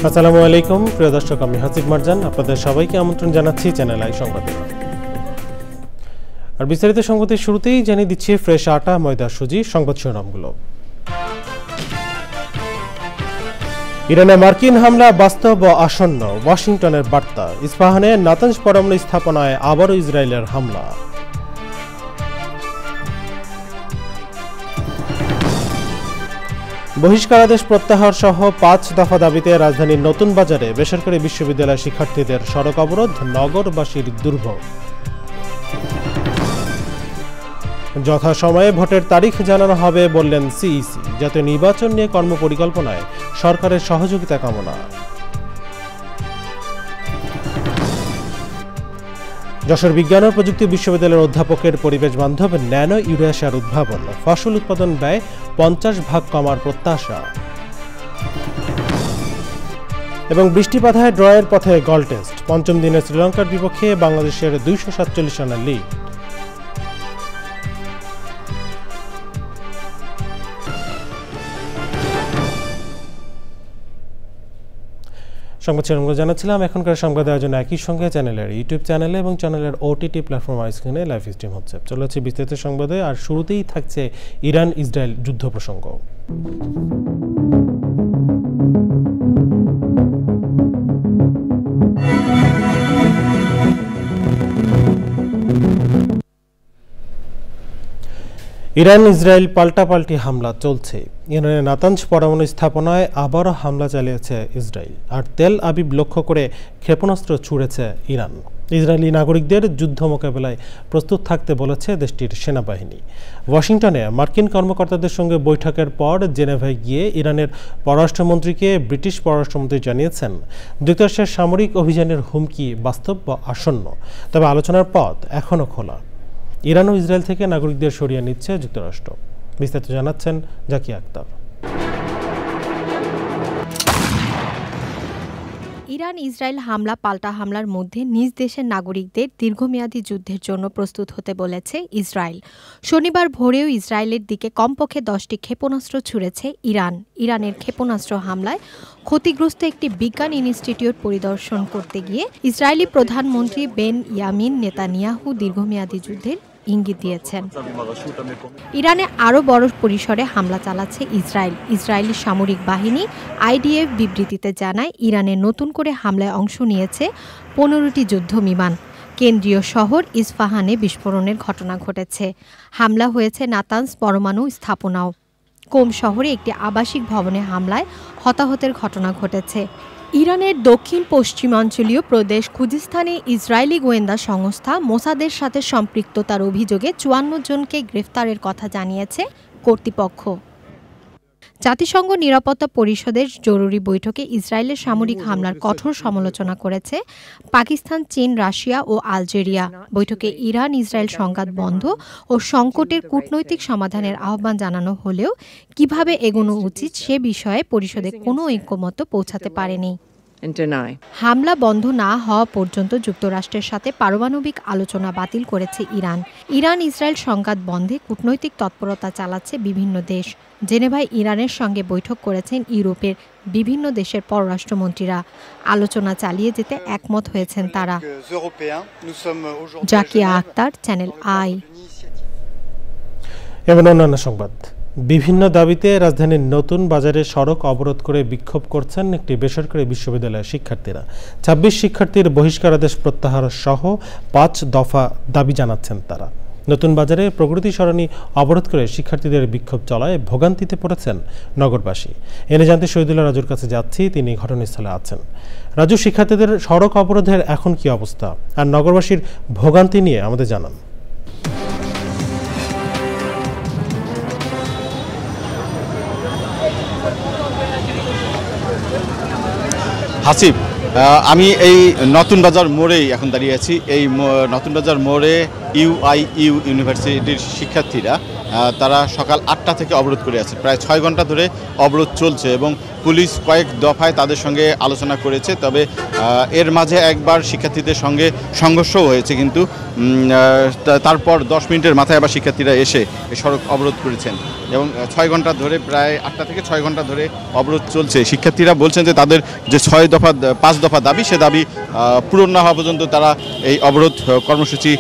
আসসালামু আলাইকুম প্রিয় দর্শক, আমি হাসিব মারজান আপনাদের সবাইকে আমন্ত্রণ জানাচ্ছি চ্যানেল আই সংবাদে। আর বিস্তারিত সংবাদের শুরুতেই জানিয়ে দিচ্ছি ফ্রেশ আটা, ময়দা, সুজি সংবাদ শিরোনামগুলো। ইরানে মার্কিন হামলা বাস্তব ও আসন্ন, ওয়াশিংটনের বার্তা। ইস্পাহানে নাতানজ পরমাণু স্থাপনায় আবারও ইসরায়েলের হামলা। বহিষ্কারাদেশ প্রত্যাহার সহ 5 দফা দাবিতে রাজধানীর নতুন বাজারে বেসরকারি বিশ্ববিদ্যালয়ের শিক্ষার্থীদের সড়ক অবরোধ, নগরবাসীর দুর্ভোগ। যথাসময়ে ভোটের তারিখ জানানো হবে বললেন সিইসি। জাতীয় নির্বাচন নিয়ে কর্মপরিকল্পনায় সরকারের সহযোগিতা কামনা। যশোর বিজ্ঞান ও প্রযুক্তি বিশ্ববিদ্যালয়ের অধ্যাপকের পরিবেশ বান্ধব ন্যানো ইউরিয়া সার উদ্ভাবন। ফসল উৎপাদন ব্যয় 50% কমার প্রত্যাশা। এবং বৃষ্টিবাধায় ড্রয়ের পথে গল টেস্ট। পঞ্চম দিনে শ্রীলঙ্কার বিপক্ষে বাংলাদেশের 247 রানের লিড। সংবাদ শিরোনামগুলো জানাচ্ছিলাম। এখনকার সংবাদ আয়োজন একই সঙ্গে চ্যানেলের ইউটিউব চ্যানেলে এবং চ্যানেলের ওটিটি প্ল্যাটফর্ম স্ক্রিনে লাইভ স্ট্রিম হচ্ছে। চলে যাচ্ছে বিস্তারিত সংবাদে। আর শুরুতেই থাকছে ইরান ইসরায়েল যুদ্ধ প্রসঙ্গ। ইরান ইসরায়েল পাল্টাপাল্টি হামলা চলছে। ইরানের নাতানজ পরমাণু স্থাপনায় আবারও হামলা চালিয়েছে ইসরায়েল। আর তেল আবিব লক্ষ্য করে ক্ষেপণাস্ত্র ছুড়েছে ইরান। ইসরায়েলি নাগরিকদের যুদ্ধ মোকাবেলায় প্রস্তুত থাকতে বলেছে দেশটির সেনাবাহিনী। ওয়াশিংটনে মার্কিন কর্মকর্তাদের সঙ্গে বৈঠকের পর জেনেভায় গিয়ে ইরানের পররাষ্ট্রমন্ত্রীকে ব্রিটিশ পররাষ্ট্রমন্ত্রী জানিয়েছেন, যুক্তরাষ্ট্রের সামরিক অভিযানের হুমকি বাস্তব বা আসন্ন, তবে আলোচনার পথ এখনও খোলা। ইরান ও ইসরায়েল থেকে নাগরিকদের সরিয়ে নিচ্ছে যুক্তরাষ্ট্র। বিস্তারিত জানাচ্ছেন জাকিয়া আক্তার। ইরান ইসরায়েল হামলা পাল্টা হামলার মধ্যে নিজ দেশের নাগরিকদের দীর্ঘমেয়াদী যুদ্ধের জন্য প্রস্তুত হতে বলেছে ইসরায়েল। শনিবার ভোরেও ইসরায়েলের দিকে কমপক্ষে 10টি ক্ষেপণাস্ত্র ছুড়েছে ইরান। ইরানের ক্ষেপণাস্ত্র হামলায় ক্ষতিগ্রস্ত একটি বিজ্ঞান ইনস্টিটিউট পরিদর্শন করতে গিয়ে ইসরায়েলি প্রধানমন্ত্রী বেন ইয়ামিন নেতানিয়াহু দীর্ঘমেয়াদী যুদ্ধের ইঙ্গিত দিয়েছেন। ইরানে আরও বড় পরিসরে হামলা চালাচ্ছে ইসরায়েল। ইসরায়েলি সামরিক বাহিনী আইডিএফ বিবৃতিতে জানায়, ইরানে নতুন করে হামলায় অংশ নিয়েছে 15টি যুদ্ধ বিমান। কেন্দ্রীয় শহর ইস্পাহানে বিস্ফোরণের ঘটনা ঘটেছে। হামলা হয়েছে নাতানজ পরমাণু স্থাপনাও। কোম শহরে একটি আবাসিক ভবনে হামলায় হতাহতের ঘটনা ঘটেছে। ইরানের দক্ষিণ পশ্চিমাঞ্চলীয় প্রদেশ খুজিস্তানে ইসরায়েলি গোয়েন্দা সংস্থা মোসাদের সাথে সম্পৃক্ততার অভিযোগে 54 জনকে গ্রেফতারের কথা জানিয়েছে কর্তৃপক্ষ। জাতিসংঘ নিরাপত্তা পরিষদের জরুরি বৈঠকে ইসরায়েলের সামরিক হামলার কঠোর সমালোচনা করেছে পাকিস্তান, চীন, রাশিয়া ও আলজেরিয়া। বৈঠকে ইরান ইসরায়েল সংঘাত বন্ধ ও সংকটের কূটনৈতিক সমাধানের আহ্বান জানানো হলেও কিভাবে এগোনো উচিত সে বিষয়ে পরিষদে কোনো ঐক্যমত্য পৌঁছাতে পারেনি। হামলা বন্ধ না হওয়া পর্যন্ত যুক্তরাষ্ট্রের সাথে পারমাণবিক আলোচনা বাতিল করেছে ইরান। ইরান ইসরায়েল সংঘাত বন্ধে কূটনৈতিক তৎপরতা চালাচ্ছে বিভিন্ন দেশ। জেনেভায় ইরানের সঙ্গে বৈঠক করেছেন ইউরোপের বিভিন্ন দেশের পররাষ্ট্রমন্ত্রীরা। আলোচনা চালিয়ে যেতে একমত হয়েছেন তারা। জাকিয়া আক্তার, চ্যানেল আই। এবং অন্যান্য সংবাদ। বিভিন্ন দাবিতে রাজধানীর নতুন বাজারে সড়ক অবরোধ করে বিক্ষোভ করছেন একটি বেসরকারি বিশ্ববিদ্যালয়ের শিক্ষার্থীরা। 26 শিক্ষার্থীর বহিষ্কারাদেশ প্রত্যাহার সহ 5 দফা দাবি জানাচ্ছেন তারা। নতুন বাজারে প্রগতি সরণি অবরোধ করে শিক্ষার্থীদের বিক্ষোভ চলায় ভোগান্তিতে পড়েছেন নগরবাসী। এনে জানতে শহীদুল্লাহ রাজুর কাছে যাচ্ছি, তিনি ঘটনাস্থলে আছেন। রাজু, শিক্ষার্থীদের সড়ক অবরোধের এখন কি অবস্থা আর নগরবাসীর ভোগান্তি নিয়ে আমাদের জানান। হাসিব, আমি এই নতুন বাজার মোড়েই এখন দাঁড়িয়ে আছি। এই নতুন বাজার মোড়ে ইউআইইউ ইউনিভার্সিটির শিক্ষার্থীরা তারা সকাল 8টা থেকে অবরোধ করে আছে। প্রায় 6 ঘন্টা ধরে অবরোধ চলছে এবং পুলিশ কয়েক দফায় তাদের সঙ্গে আলোচনা করেছে। তবে এর মাঝে একবার শিক্ষার্থীদের সঙ্গে সংঘর্ষও হয়েছে, কিন্তু তারপর 10 মিনিটের মাথায় আবার শিক্ষার্থীরা এসে সড়ক অবরোধ করেছেন এবং 6 ঘন্টা ধরে, প্রায় 8টা থেকে 6 ঘন্টা ধরে অবরোধ চলছে। শিক্ষার্থীরা বলছেন যে তাদের যে 5 দফা দাবি, সে দাবি পূরণ না হওয়া পর্যন্ত তারা এই অবরোধ কর্মসূচি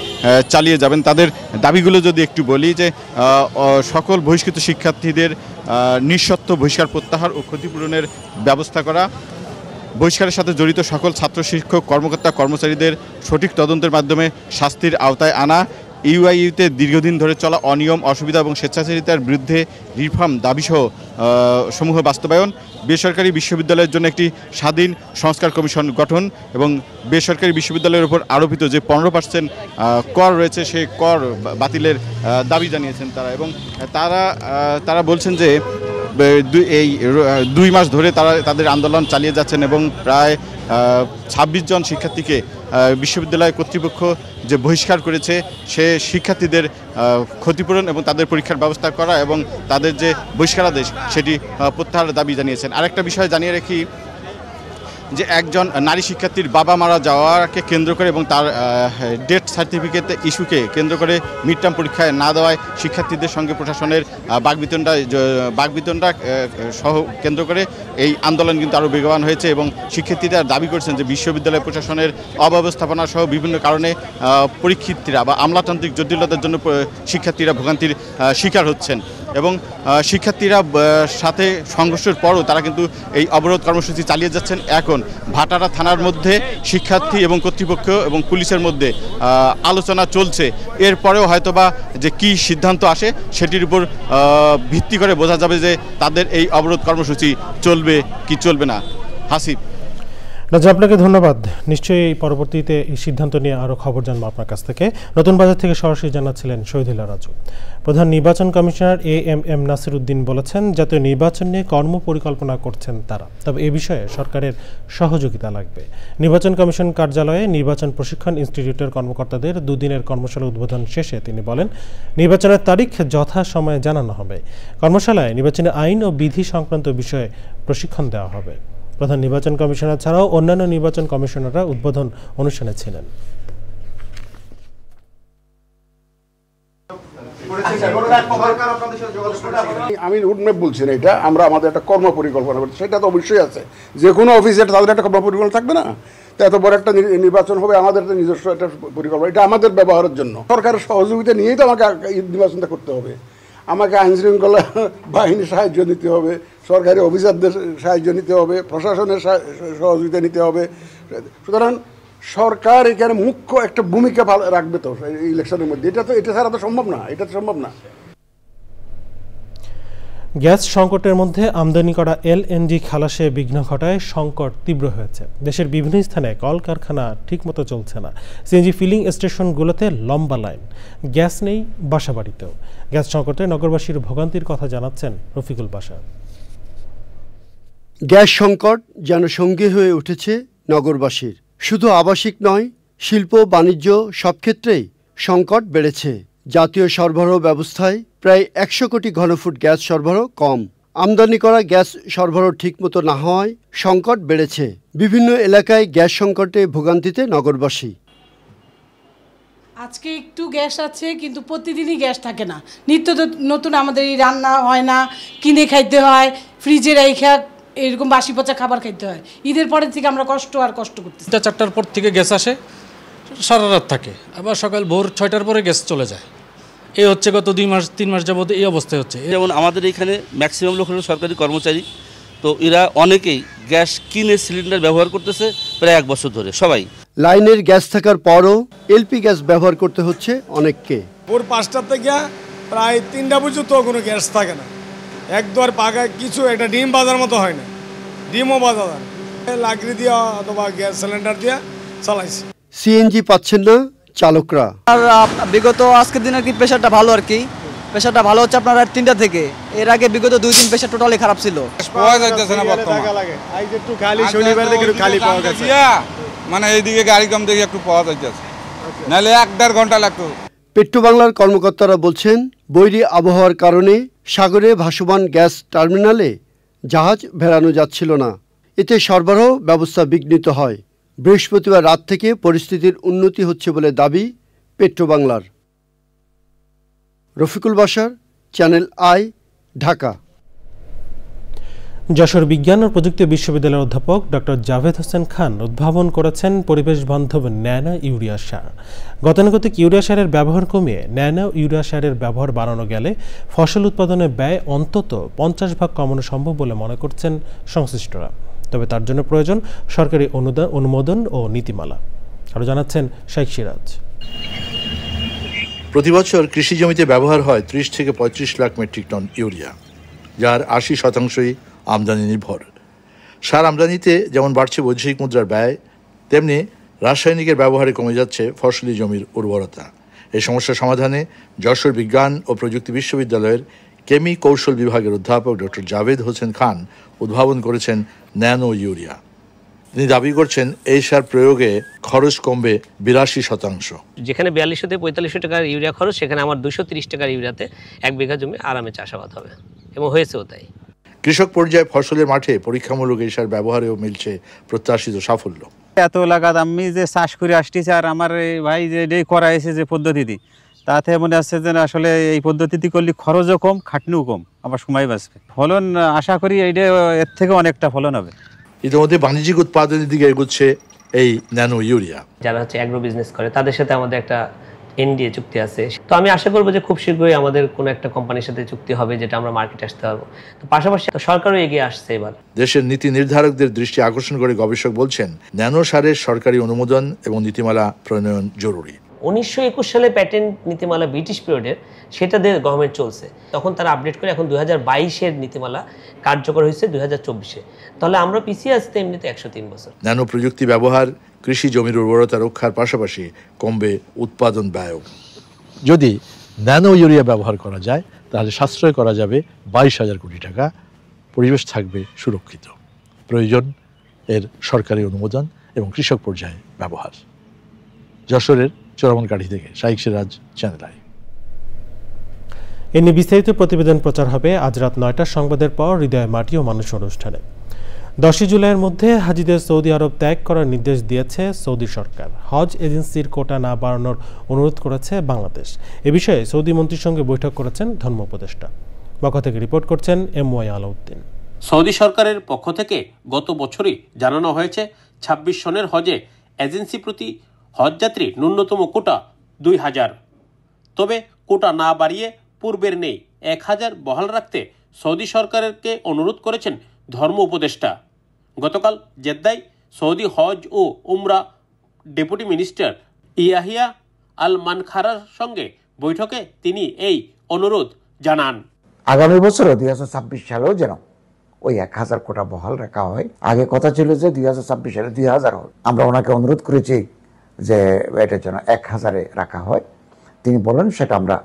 চালিয়ে যাবেন। তাদের দাবিগুলো যদি একটু বলি, যে সকল বহিষ্কৃত শিক্ষার্থীদের নিঃশর্ত বহিষ্কার প্রত্যাহার ও ক্ষতিপূরণের ব্যবস্থা করা, বহিষ্কারের সাথে জড়িত সকল ছাত্র শিক্ষক কর্মকর্তা কর্মচারীদের সঠিক তদন্তের মাধ্যমে শাস্তির আওতায় আনা, ইউআইইউতে দীর্ঘদিন ধরে চলা অনিয়ম অসুবিধা এবং স্বেচ্ছাচারিতার বিরুদ্ধে রিফর্ম দাবিসহ সমূহ বাস্তবায়ন, বেসরকারি বিশ্ববিদ্যালয়ের জন্য একটি স্বাধীন সংস্কার কমিশন গঠন এবং বেসরকারি বিশ্ববিদ্যালয়ের উপর আরোপিত যে 15% কর রয়েছে সেই কর বাতিলের দাবি জানিয়েছেন তারা। এবং তারা বলছেন যে এই 2 মাস ধরে তারা তাদের আন্দোলন চালিয়ে যাচ্ছেন এবং প্রায় 26 জন শিক্ষার্থীকে বিশ্ববিদ্যালয় কর্তৃপক্ষ যে বহিষ্কার করেছে, সে শিক্ষার্থীদের ক্ষতিপূরণ এবং তাদের পরীক্ষার ব্যবস্থা করা এবং তাদের যে বহিষ্কারাদেশ সেটি প্রত্যাহারের দাবি জানিয়েছেন। আরেকটা বিষয় জানিয়ে রাখি যে একজন নারী শিক্ষার্থীর বাবা মারা যাওয়াকে কেন্দ্র করে এবং তার ডেথ সার্টিফিকেট ইস্যুকে কেন্দ্র করে মিড টার্ম পরীক্ষায় না দেওয়ায় শিক্ষার্থীদের সঙ্গে প্রশাসনের বাগবিতণ্ডা সহ কেন্দ্র করে এই আন্দোলন কিন্তু আরও বেগবান হয়েছে এবং শিক্ষার্থীরা দাবি করছেন যে বিশ্ববিদ্যালয় প্রশাসনের অব্যবস্থাপনা সহ বিভিন্ন কারণে পরীক্ষার্থীরা বা আমলাতান্ত্রিক জটিলতার জন্য শিক্ষার্থীরা ভোগান্তির শিকার হচ্ছেন এবং শিক্ষার্থীরা সাথে সংঘর্ষের পরও তারা কিন্তু এই অবরোধ কর্মসূচি চালিয়ে যাচ্ছেন। এখন ভাটারা থানার মধ্যে শিক্ষার্থী এবং কর্তৃপক্ষ এবং পুলিশের মধ্যে আলোচনা চলছে। এরপরেও হয়তোবা যে কি সিদ্ধান্ত আসে সেটির উপর ভিত্তি করে বোঝা যাবে যে তাদের এই অবরোধ কর্মসূচি চলবে কি চলবে না। হাসিব। রাজু, আপনাকে ধন্যবাদ। নিশ্চয়ই এই পরবর্তীতে এই সিদ্ধান্ত নিয়ে আরও খবর জানবো আপনার কাছ থেকে। নতুন বাজার থেকে সরাসরি জানাচ্ছিলেন শহীদুল্লাহ রাজু। প্রধান নির্বাচন কমিশনার এএমএম নাসির উদ্দিন বলেছেন, জাতীয় নির্বাচন নিয়ে কর্ম পরিকল্পনা করছেন তারা, তবে এ বিষয়ে সরকারের সহযোগিতা লাগবে। নির্বাচন কমিশন কার্যালয়ে নির্বাচন প্রশিক্ষণ ইনস্টিটিউটের কর্মকর্তাদের 2 দিনের কর্মশালা উদ্বোধন শেষে তিনি বলেন, নির্বাচনের তারিখ যথাসময়ে জানানো হবে। কর্মশালায় নির্বাচনী আইন ও বিধি সংক্রান্ত বিষয়ে প্রশিক্ষণ দেওয়া হবে। প্রধান নির্বাচন কমিশনার ছাড়াও অন্যান্য নির্বাচন কমিশনাররা উদ্বোধন অনুষ্ঠানে ছিলেন। আমি রুটম্যাপ বলছি না, এটা আমরা আমাদের একটা কর্ম পরিকল্পনা করছি, সেটা তো অবশ্যই আছে। যে কোনো অফিসে তাদের একটা কর্ম পরিকল্পনা থাকবে না? তো এত বড় একটা নির্বাচন হবে, আমাদের তো নিজস্ব একটা পরিকল্পনা, এটা আমাদের ব্যবহারের জন্য। সরকারের সহযোগিতা নিয়েই তো আমাকে নির্বাচনটা করতে হবে। আমাকে আইনশৃঙ্খলা বাহিনীর সাহায্য নিতে হবে, সরকারি অফিসারদের সাহায্য নিতে হবে, প্রশাসনের সহযোগিতা নিতে হবে। সুতরাং সরকার এখানে মুখ্য একটা ভূমিকা রাখবে তো ইলেকশনের মধ্যে। এটা ছাড়া তো সম্ভব না, এটা তো সম্ভব না। গ্যাস সংকটের মধ্যে আমদানি করা এলএনজি খালাসে বিঘ্ন ঘটায় সংকট তীব্র হয়েছে। দেশের বিভিন্ন স্থানে কলকারখানা ঠিকমতো চলছে না। সিএনজি ফিলিং স্টেশনগুলোতে লম্বা লাইন, গ্যাস নেই বাসাবাড়িতেও। গ্যাস সংকটে নগরবাসীর ভোগান্তির কথা জানাচ্ছেন রফিকুল বাশা। গ্যাস সংকট যেন সঙ্গী হয়ে উঠেছে নগরবাসীর। শুধু আবাসিক নয়, শিল্প বাণিজ্য সব ক্ষেত্রেই সংকট বেড়েছে। জাতীয় সরবরাহ ব্যবস্থায় প্রায় 100 কোটি ঘনফুট গ্যাস সরবরাহ কম। আমদানি করা গ্যাস সরবরাহ ঠিকমতো না হওয়ায় সংকট বেড়েছে। বিভিন্ন এলাকায় গ্যাস সংকটে ভোগান্তিতে নগরবাসী। আজকে একটু গ্যাস আছে, কিন্তু প্রতিদিনই গ্যাস থাকে না। নিত্য নতুন আমাদের এই রান্না হয় না, কিনে খাইতে হয়, ফ্রিজে রেখে এরকম বাসি পচা খাবার খাইতে হয়। ঈদের পরের থেকে আমরা কষ্ট করতেছি। 4টার পর থেকে গ্যাস আসে, সারা রাত থাকে, আবার সকাল ভোর 6টার পরে গ্যাস চলে যায়। এই হচ্ছে গত 2-3 মাস যাবত এই অবস্থায় হচ্ছে। যেমন আমাদের এখানে ম্যাক্সিমাম লোক হলো সরকারি কর্মচারী, তো এরা অনেকেই গ্যাস কিনে সিলিন্ডার ব্যবহার করতেছে প্রায় 1 বছর ধরে সবাই। লাইনের গ্যাস থাকার পরও এলপি গ্যাস ব্যবহার করতে হচ্ছে অনেককে। ভোর 5টা থেকে প্রায় 3টা পর্যন্ত কোনো গ্যাস থাকে না। একদর পাকা কিছু একটা ডিম বাজার মতো হয় না, ডিমও বাজার লাকড়ি দিয়া অথবা গ্যাস সিলিন্ডার দিয়া চালাইছে। সিএনজি পাচ্ছেন না চালকরা। আর বিগত আজকের দিনের কি প্রেশারটা ভালো, আর কি প্রেশারটা ভালো হচ্ছে আপনার 3টা থেকে। এর আগে বিগত 2 দিন প্রেশার টোটালি খারাপ ছিল। পাওয়া যাচ্ছে না বর্তমানে, আজ একটু খালি শনিবার থেকে একটু খালি পাওয়া গেছে। মানে এইদিকে গাড়ি কম দেখে একটু পাওয়া যাচ্ছে, নাহলে 1-1.5 ঘন্টা লাগতো। পেট্রো বাংলার কর্মকর্তারা বলছেন, বৈরী আবহাওয়ার কারণে সাগরে ভাসমান গ্যাস টার্মিনালে জাহাজ ভেড়ানো যাচ্ছিল না। এতে সরবরাহ ব্যবস্থা বিঘ্নিত হয়। বৃহস্পতিবার রাত থেকে পরিস্থিতির উন্নতি হচ্ছে বলে দাবি পেট্রোবাংলার। Rafiqul Bashar, channel I, Dhaka. যশোর বিজ্ঞান ও প্রযুক্তি বিশ্ববিদ্যালয়ের অধ্যাপক ডক্টর জাভেদ হোসেন খান উদ্ভাবন করেছেন পরিবেশ বান্ধব ন্যানো ইউরিয়া সার। গতানুগতিক ইউরিয়া সারের ব্যবহার কমিয়ে ন্যানো ইউরিয়া সারের ব্যবহার বাড়ানো গেলে ফসল উৎপাদনের ব্যয় অন্তত 50 ভাগ কমানো সম্ভব বলে মনে করছেন সংশ্লিষ্টরা। তবে তার জন্য প্রয়োজন সরকারি অনুমোদন ও নীতিমালা। আরও জানাচ্ছেন শেখ সিরাজ। প্রতি বছর কৃষি জমিতে ব্যবহার হয় 30 থেকে 35 লাখ মেট্রিক টন ইউরিয়া, যার 80% আমদানি নির্ভর। সার আমদানিতে যেমন বাড়ছে বৈদেশিক মুদ্রার ব্যয়, তেমনি রাসায়নিকের ব্যবহারে কমে যাচ্ছে ফসলি জমির উর্বরতা। এই সমস্যা সমাধানে যশোর বিজ্ঞান ও প্রযুক্তি বিশ্ববিদ্যালয়ের কেমি কৌশল বিভাগের অধ্যাপক ডক্টর জাভেদ হোসেন খান উদ্ভাবন করেছেন ন্যানো ইউরিয়া। তিনি দাবি করছেন এই সার প্রয়োগে খরচ কমবে 82%। যেখানে 4200 থেকে 4500 টাকার ইউরিয়া খরচ, সেখানে আমার 230 টাকার ইউরিয়াতে 1 বিঘা জমি আরামে চাষাবাদ হবে, এবং হয়েছেও তাই। কৃষক পর্যায়ে ফসলের মাঠে পরীক্ষামূলক এই সার ব্যবহারেও মিলছে প্রত্যাশিত সাফল্য। এত লাগাত আমি যে চাষ করে আসতেছি, আর আমার ভাই যে করা হয়েছে যে পদ্ধতিটি, তাতে মনে হচ্ছে যে আসলে এই পদ্ধতিটি করলে খরচও কম, খাটনিও কম, আবার সময় বাঁচবে। ফলন আশা করি এইটা এর থেকে অনেকটা ফলন হবে। ইতিমধ্যে বাণিজ্যিক উৎপাদনের দিকে এগোচ্ছে এই ন্যানো ইউরিয়া। যারা এগ্রো বিজনেস করে তাদের সাথে আমাদের একটা এনডিএ চুক্তি আছে। তো আমি আশা করবো যে খুব শীঘ্রই আমাদের কোনো একটা কোম্পানির সাথে চুক্তি হবে, যেটা আমরা মার্কেটে আসতে পারবো। তো পাশাপাশি সরকারও এগিয়ে আসছে এবার। দেশের নীতি নির্ধারকদের দৃষ্টি আকর্ষণ করে গবেষক বলছেন, ন্যানো সারের সরকারি অনুমোদন এবং নীতিমালা প্রণয়ন জরুরি। 1921 সালে প্যাটেন্ট নীতিমালা ব্রিটিশ পিরিয়ডের, সেটা দিয়ে গভর্নমেন্ট চলছে। তখন তারা আপডেট করে এখন 2022-এর নীতিমালা কার্যকর হয়েছে 2024-এ। তাহলে আমরা পিছিয়ে আসতে এমনিতে 103 বছর। ন্যানো প্রযুক্তি ব্যবহার কৃষি জমির উর্বরতা রক্ষার পাশাপাশি কমবে উৎপাদন ব্যয়। যদি ন্যানো ইউরিয়া ব্যবহার করা যায় তাহলে সাশ্রয় করা যাবে 22,000 কোটি টাকা, পরিবেশ থাকবে সুরক্ষিত। প্রয়োজন এর সরকারি অনুমোদন এবং কৃষক পর্যায়ে ব্যবহার। যশোরের চরমনকাঠি থেকে শেখ সিরাজ, চ্যানেল আই। এ নিয়ে বিস্তারিত প্রতিবেদন প্রচার হবে আজ রাত 9টার সংবাদের পর হৃদয় মাটি ও মানুষ অনুষ্ঠানে। 10 জুলাইয়ের মধ্যে হাজিদের সৌদি আরব ত্যাগ করার নির্দেশ দিয়েছে সৌদি সরকার। হজ এজেন্সির কোটা না বাড়ানোর অনুরোধ করেছে বাংলাদেশ। এ বিষয়ে সৌদি মন্ত্রীর সঙ্গে বৈঠক করেছেন ধর্ম উপদেষ্টা। মক্কা থেকে রিপোর্ট করছেন এমওয়াই আলাউদ্দিন। সৌদি সরকারের পক্ষ থেকে গত বছরই জানানো হয়েছে 26 সনের হজে এজেন্সি প্রতি হজযাত্রী ন্যূনতম কোটা 2000। তবে কোটা না বাড়িয়ে পূর্বের নেই 1000 বহাল রাখতে সৌদি সরকারকে অনুরোধ করেছেন ধর্ম উপদেষ্টা। গতকাল জেদ্দায় সৌদি হজ ও উমরা ডেপুটি মিনিস্টার ইয়াহিয়া আল মানখারার সঙ্গে বৈঠকে তিনি এই অনুরোধ জানান। আগামী বছর 2026 সালেও যেন ওই 1000 কোটা বহাল রাখা হয়। আগে কথা ছিল যে 2026 সালে 2000 হয়। আমরা ওনাকে অনুরোধ করেছি যে এটা যেন 1000-এ রাখা হয়। তিনি বলেন সেটা আমরা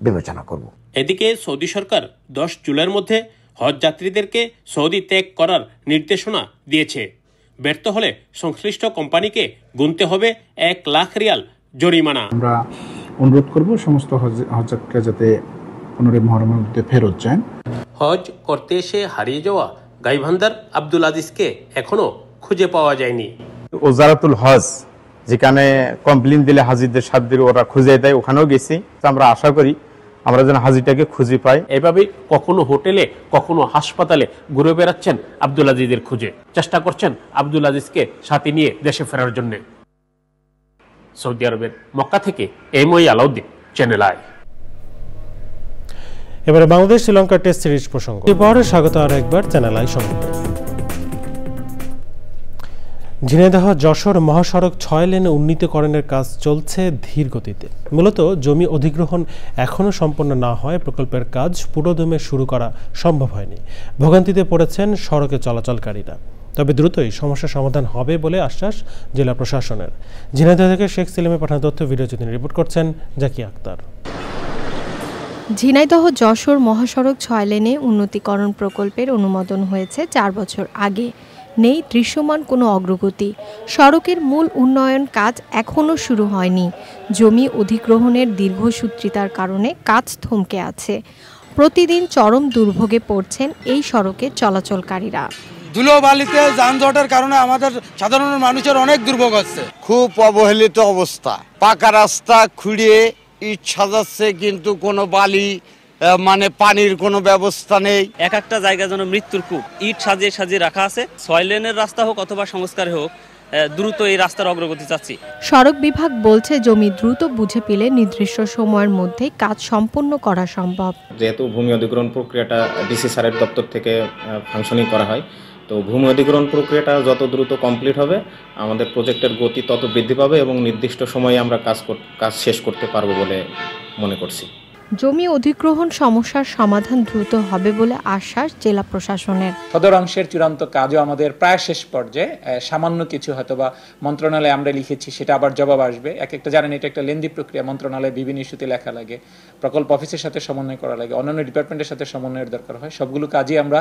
বিবেচনা করব। এদিকে সৌদি সরকার 10 জুলাইয়ের মধ্যে হজ যাত্রীদেরকে সৌদি ত্যাগ করার নির্দেশনা দিয়েছে। ব্যর্থ হলে সংশ্লিষ্ট কোম্পানিকে গুনতে হবে 1 লাখ রিয়াল জরিমানা। আমরা অনুরোধ করব সমস্ত হজ যাত্রীরা যাতে পুনরায় মহরমের মধ্যে ফেরত যান। হজ করতে এসে হারিয়ে যাওয়া গাইবান্ধার আব্দুল আজিজকে এখনো খুঁজে পাওয়া যায়নি। ওজারাতুল হজ যেখানে কমপ্লেন দিলে হাজিদের 7 দিন ওরা খুঁজে দেয়, ওখানেও গেছি। আমরা আশা করি আমরা যেন হাজিটাকে খুঁজে পাই। এভাবে কখনো হোটেলে কখনো হাসপাতালে ঘুরে বেড়াচ্ছেন আব্দুল আজিজের খুঁজে, চেষ্টা করছেন আব্দুল আজিজকে সাথে নিয়ে দেশে ফেরার জন্য। সৌদি আরবের মক্কা থেকে এমওয়াই আলাউদ্দিন, চ্যানেল আই। এবারে বাংলাদেশ শ্রীলঙ্কা টেস্ট সিরিজ প্রসঙ্গ। এরপরে স্বাগত আর একবার চ্যানেল আই সংবাদে। ঝিনাইদহ যশোর মহাসড়ক 6 লেনে উন্নীতকরণের কাজ চলছে ধীর গতিতে। মূলত জমি অধিগ্রহণ এখনও সম্পন্ন না হয় প্রকল্পের কাজ পুরোদমে শুরু করা সম্ভব হয়নি। ভোগান্তিতে পড়েছেন সড়কে চলাচলকারীরা। তবে দ্রুতই সমস্যার সমাধান হবে বলে আশ্বাস জেলা প্রশাসনের। ঝিনাইদহ থেকে শেখ সেলিমে পাঠানো তথ্য ভিডিওতে রিপোর্ট করছেন জাকি আক্তার। ঝিনাইদহ যশোর মহাসড়ক 6 লেনে উন্নতিকরণ প্রকল্পের অনুমোদন হয়েছে 4 বছর আগে। নেই দৃশ্যমান কোনো অগ্রগতি। সড়কের মূল উন্নয়ন কাজ এখনও শুরু হয়নি। জমি অধিগ্রহণের দীর্ঘসূত্রিতার কারণে কাজ থমকে আছে। প্রতিদিন চরম দুর্ভোগে পড়ছেন এই সড়কে চলাচলকারীরা। ধুলোবালিতে যানজটের কারণে আমাদের সাধারণ মানুষের অনেক দুর্ভোগ হচ্ছে। খুব অবহেলিত অবস্থা, পাকা রাস্তা খুঁড়িয়ে ইট সাজাচ্ছে, কিন্তু কোনো বালি মানে পানির কোনো ব্যবস্থা নেই। এক একটা জায়গা যেন মৃত্যুর কূপ, ইট সাজিয়ে সাজিয়ে রাখা আছে। 6 লেনের রাস্তা হোক অথবা সংস্কার হোক, দ্রুত এই রাস্তার অগ্রগতি চাচ্ছি। সড়ক বিভাগ বলছে জমি দ্রুত বুঝে পেলে নির্দিষ্ট সময়ের মধ্যে কাজ সম্পন্ন করা সম্ভব। যেহেতু ভূমি অধিগ্রহণ প্রক্রিয়াটা ডিসি স্যারের দপ্তর থেকে ফাংশনিং করা হয়, তো ভূমি অধিগ্রহণ প্রক্রিয়াটা যত দ্রুত কমপ্লিট হবে আমাদের প্রজেক্টের গতি তত বৃদ্ধি পাবে এবং নির্দিষ্ট সময়ে আমরা কাজ শেষ করতে পারবো বলে মনে করছি। জমি অধিগ্রহণ সমস্যার সমাধান দ্রুত হবে বলে আশ্বাস জেলা প্রশাসনের। সদর অংশের চূড়ান্ত কাজও আমাদের প্রায় শেষ পর্যায়ে। সামান্য কিছু হয়তোবা মন্ত্রণালয়ে আমরা লিখেছি, সেটা আবার জবাব আসবে। একটা জানেন এটা একটা লেন্দি প্রক্রিয়া, মন্ত্রণালয়ে বিভিন্ন ইস্যুতে লেখা লাগে, প্রকল্প অফিসের সাথে সমন্বয় করা লাগে, অন্যান্য ডিপার্টমেন্টের সাথে সমন্বয়ের দরকার হয়। সবগুলো কাজই আমরা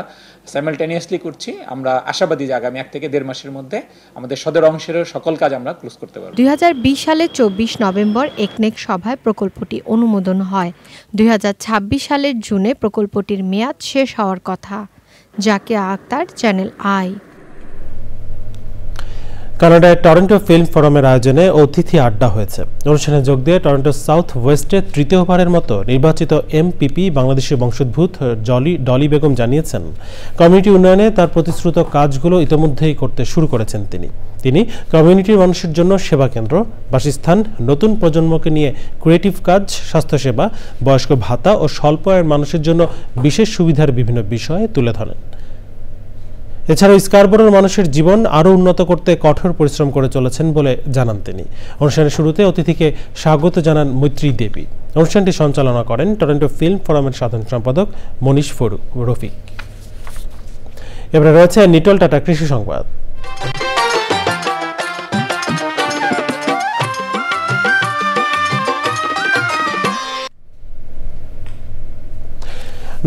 সাইমালটেনিয়াসলি করছি। আমরা আশাবাদী যে আগামী 1 থেকে 1.5 মাসের মধ্যে আমাদের সদর অংশের সকল কাজ আমরা ক্লোজ করতে পারব। 2020 সালে 24 নভেম্বর একনেক সভায় প্রকল্পটি অনুমোদন হয়। 2026 সালের জুনে প্রকল্পটির মেয়াদ শেষ হওয়ার কথা। জাকিয়া আক্তার, চ্যানেল আই। কানাডায় টরন্টো ফিল্ম ফোরামের আয়োজনে অতিথি আড্ডা হয়েছে। অনুষ্ঠানে যোগ দিয়ে টরন্টো সাউথ ওয়েস্টে তৃতীয়বারের মতো নির্বাচিত এমপিপি বাংলাদেশি বংশোদ্ভূত ডলি বেগম জানিয়েছেন, কমিউনিটি উন্নয়নে তার প্রতিশ্রুত কাজগুলো ইতিমধ্যেই করতে শুরু করেছেন তিনি কমিউনিটির মানুষের জন্য সেবা কেন্দ্র, বাসস্থান, নতুন প্রজন্মকে নিয়ে ক্রিয়েটিভ কাজ, স্বাস্থ্যসেবা, বয়স্ক ভাতা ও স্বল্প আয়ের মানুষের জন্য বিশেষ সুবিধার বিভিন্ন বিষয়ে তুলে ধরেন। এছাড়াও স্কারবোরোর মানুষের জীবন আরও উন্নত করতে কঠোর পরিশ্রম করে চলেছেন বলে জানান তিনি। অনুষ্ঠানের শুরুতে অতিথিকে স্বাগত জানান মৈত্রী দেবী। অনুষ্ঠানটি সঞ্চালনা করেন টরন্টো ফিল্ম ফোরামের সাধারণ সম্পাদক মনীষ রফিক। এবারে রয়েছে নিটল টাটা কৃষি সংবাদ।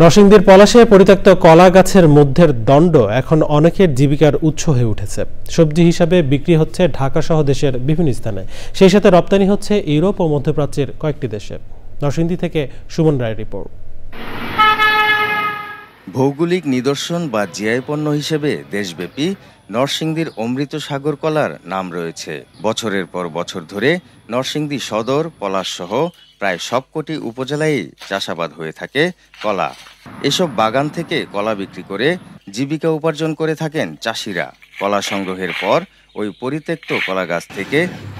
নরসিংদীর পলাশে পরিত্যক্ত কলা গাছের মধ্যের দণ্ড এখন অনেকের জীবিকার উৎস হয়ে উঠেছে। সবজি হিসাবে বিক্রি হচ্ছে ঢাকা সহ দেশের বিভিন্ন স্থানে, সেই সাথে রপ্তানি হচ্ছে ইউরোপ ও মধ্যপ্রাচ্যের কয়েকটি দেশে। নরসিংদী থেকে সুমন রায়ের রিপোর্ট। ভৌগোলিক নিদর্শন বা জিআই পণ্য হিসেবে দেশব্যাপী নরসিংদীর অমৃত সাগর কলার নাম রয়েছে। বছরের পর বছর ধরে নরসিংদী সদর, পলাশ সহ প্রায় সবকটি উপজেলায় চাষাবাদ হয়ে থাকে কলা। এসব বাগান থেকে কলা বিক্রি করে জীবিকা উপার্জন করে থাকেন চাষিরা। কলা সংগ্রহের পর ওই পরিত্যক্ত কলা গাছ থেকে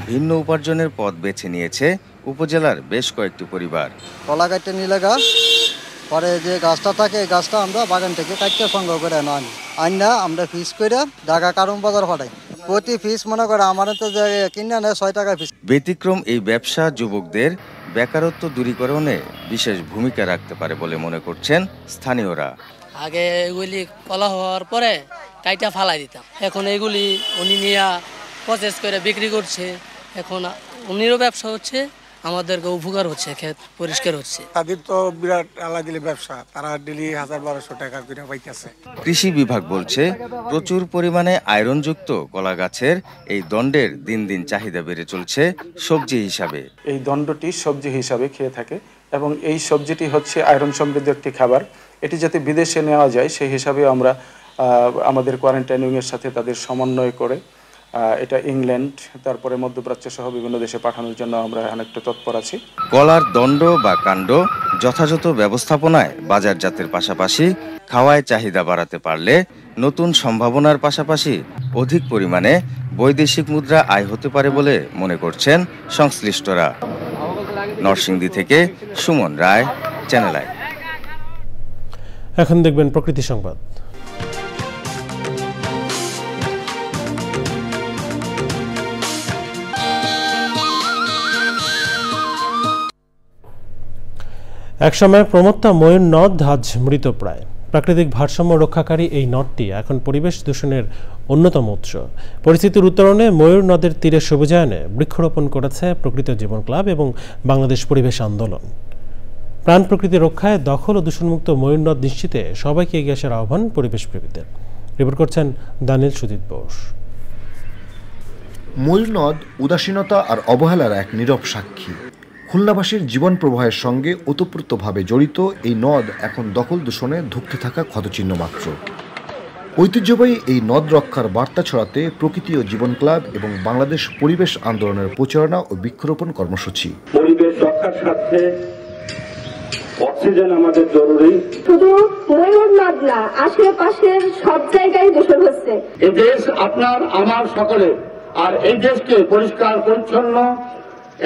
ভিন্ন উপার্জনের পথ বেছে নিয়েছে উপজেলার বেশ কয়েকটি পরিবার। কলা কাটতে নিলে গাছ পরে যে গাছটা থাকে এই গাছটা আমরা বাগান থেকে কাটতে সংগ্রহ করে আনি আমরা পিস করে ঢাকা কারণ বাজার পাঠাই। প্রতি পিস মনে করে আমার তো কিনে নেয় 6 টাকা পিস। ব্যতিক্রম এই ব্যবসা যুবকদের বেকারত্ব দূরীকরণে বিশেষ ভূমিকা রাখতে পারে বলে মনে করছেন স্থানীয়রা। আগে এগুলি কলা হওয়ার পরে কাইটা ফালাই দিতাম, এখন এগুলি উনি নিয়ে প্রসেস করে বিক্রি করছে। এখন উনিরও ব্যবসা হচ্ছে, আমাদেরকে উপকার হচ্ছে, ক্ষেত পরিষ্কার হচ্ছে। তাদের তো বিরাট আলাদা ব্যবসা, তারা ডেলি 1000-1200 টাকা করে পাইতেছে। কৃষি বিভাগ বলছে প্রচুর পরিমাণে আয়রনযুক্ত কলা গাছের এই দণ্ডের দিন দিন চাহিদা বেড়ে চলছে সবজি হিসাবে। এই দণ্ডটি সবজি হিসাবে খেয়ে থাকে এবং এই সবজিটি হচ্ছে আয়রন সমৃদ্ধ একটি খাবার। এটি যাতে বিদেশে নেওয়া যায় সেই হিসাবে আমরা আমাদের কোয়ারেন্টাইনিংয়ের সাথে তাদের সমন্বয় করে এটা ইংল্যান্ড, তারপরে মধ্যপ্রাচ্য সহ বিভিন্ন দেশে পাঠানোর জন্য আমরা অনেকটা তৎপর আছি। কলার দণ্ড বা কাণ্ড যথাযথ ব্যবস্থাপনায় বাজারজাতের পাশাপাশি খাওয়ায় চাহিদা বাড়াতে পারলে নতুন সম্ভাবনার পাশাপাশি অধিক পরিমাণে বৈদেশিক মুদ্রা আয় হতে পারে বলে মনে করছেন সংশ্লিষ্টরা। নরসিংদী থেকে সুমন রায়, চ্যানেল আই। এখন দেখবেন প্রকৃতি সংবাদ। একসময় প্রমত্তা ময়ূর নদ আজ মৃতপ্রায়। প্রাকৃতিক ভারসাম্য রক্ষাকারী এই নদটি এখন পরিবেশ দূষণের অন্যতম উৎস। পরিস্থিতির উত্তরণে ময়ূর নদের তীরে সবুজায়নে বৃক্ষরোপণ করেছে প্রকৃত জীবন ক্লাব এবং বাংলাদেশ পরিবেশ আন্দোলন। প্রাণ প্রকৃতি রক্ষায় দখল ও দূষণমুক্ত ময়ূর নদ নিশ্চিতে সবাইকে এগিয়ে আসার আহ্বান পরিবেশপ্রেমীদের। রিপোর্ট করছেন দানিল সুজিত বোস। ময়ূর নদ উদাসীনতা আর অবহেলার এক নীরব সাক্ষী। খুলনাবাসীর জীবন প্রবাহের সঙ্গে ওতপ্রোতভাবে জড়িত এই নদ এখন দখল দূষণে ধুঁকতে থাকা ক্ষতচিহ্ন মাত্র। ঐতিহ্যবাহী এই নদ রক্ষার বার্তা ছড়াতে প্রকৃতি ও জীবন ক্লাব এবং বাংলাদেশ পরিবেশ আন্দোলনের প্রচারণা ও বৃক্ষরোপণ কর্মসূচি। পরিবেশ রক্ষার স্বার্থে অক্সিজেন আমাদের জরুরি। শুধু ময়ূর নদ না, আশেপাশের সব জায়গায় দূষণ হচ্ছে। এই দেশ আপনার আমার সকলে, আর এই দেশকে পরিষ্কার পরিচ্ছন্ন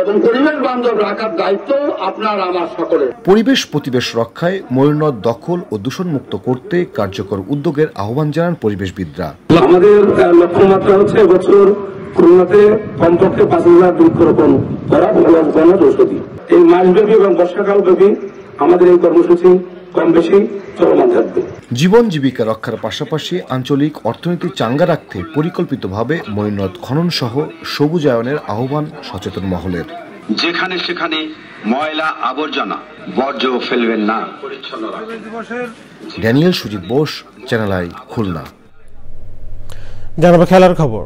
এবং পরিবেশ বান্ধব রাখার দায়িত্ব আপনার আমার সকলে। পরিবেশ প্রতিবেশ রক্ষায় ময়ূর নদ দখল ও দূষণমুক্ত করতে কার্যকর উদ্যোগের আহ্বান জানান পরিবেশবিদরা। আমাদের লক্ষ্যমাত্রা হচ্ছে এবছর খুলনাতে কমপক্ষে 5,000 বৃক্ষরোপণ করা গণজ ঔষধি। এই মাসব্যাপী এবং বর্ষাকাল ব্যাপী আমাদের এই কর্মসূচি কম বেশি চলমান থাকবে। জীবন জীবিকা রক্ষার পাশাপাশি আঞ্চলিক অর্থনীতি চাঙ্গা রাখতে পরিকল্পিতভাবে ময়ূর নদ খনন সহ সবুজায়নের আহ্বান সচেতন মহলের। যেখানে সেখানে ময়লা আবর্জনা বর্জ্য ফেলবেন না। Daniel Sujit Bose, channel I, Khulna. জানাবো খেলার খবর।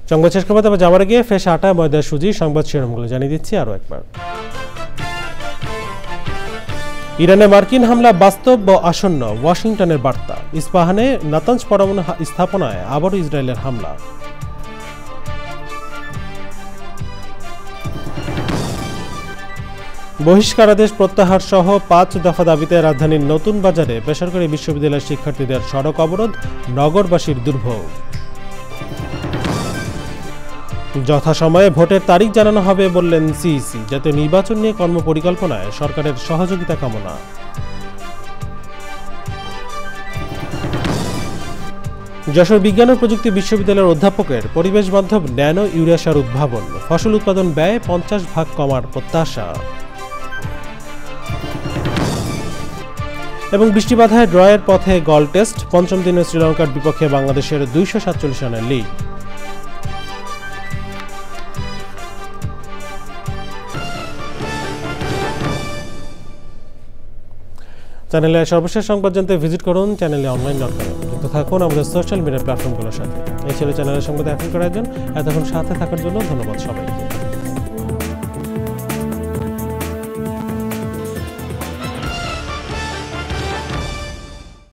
সংবাদ শেষ করবো, তবে যাওয়ার আগে ফ্রেশ আটা ময়দা সুজি সংবাদ শিরোনামগুলো জানিয়ে দিচ্ছি আরো একবার। ইরানে মার্কিন হামলা বাস্তব ও আসন্ন, ওয়াশিংটনের বার্তা। ইস্পাহানে নাতানজ পরমাণু স্থাপনায় আবারও ইসরায়েলের হামলা। বহিষ্কারাদেশ প্রত্যাহার সহ 5 দফা দাবিতে রাজধানীর নতুন বাজারে বেসরকারি বিশ্ববিদ্যালয়ের শিক্ষার্থীদের সড়ক অবরোধ, নগরবাসীর দুর্ভোগ। যথাসময়ে ভোটের তারিখ জানানো হবে বললেন সিইসি। জাতীয় নির্বাচন নিয়ে কর্মপরিকল্পনায় সরকারের সহযোগিতা কামনা। যশোর বিজ্ঞান ও প্রযুক্তি বিশ্ববিদ্যালয়ের অধ্যাপকের পরিবেশ বান্ধব ন্যানো ইউরিয়া সার উদ্ভাবন। ফসল উৎপাদন ব্যয় 50% কমার প্রত্যাশা। এবং বৃষ্টিবাধায় ড্রয়ের পথে গল টেস্ট। পঞ্চম দিনে শ্রীলঙ্কার বিপক্ষে বাংলাদেশের 247 রানের লিড। চ্যানেলে সর্বশেষ সংবাদ জানতে ভিজিট করুন চ্যানেলে online.com। যুক্ত থাকুন আমাদের সোশ্যাল মিডিয়া প্ল্যাটফর্মগুলোর সাথে। এই ছিল চ্যানেলের সংবাদ এখন করার জন্য। এতক্ষণ সাথে থাকার জন্য ধন্যবাদ সবাইকে।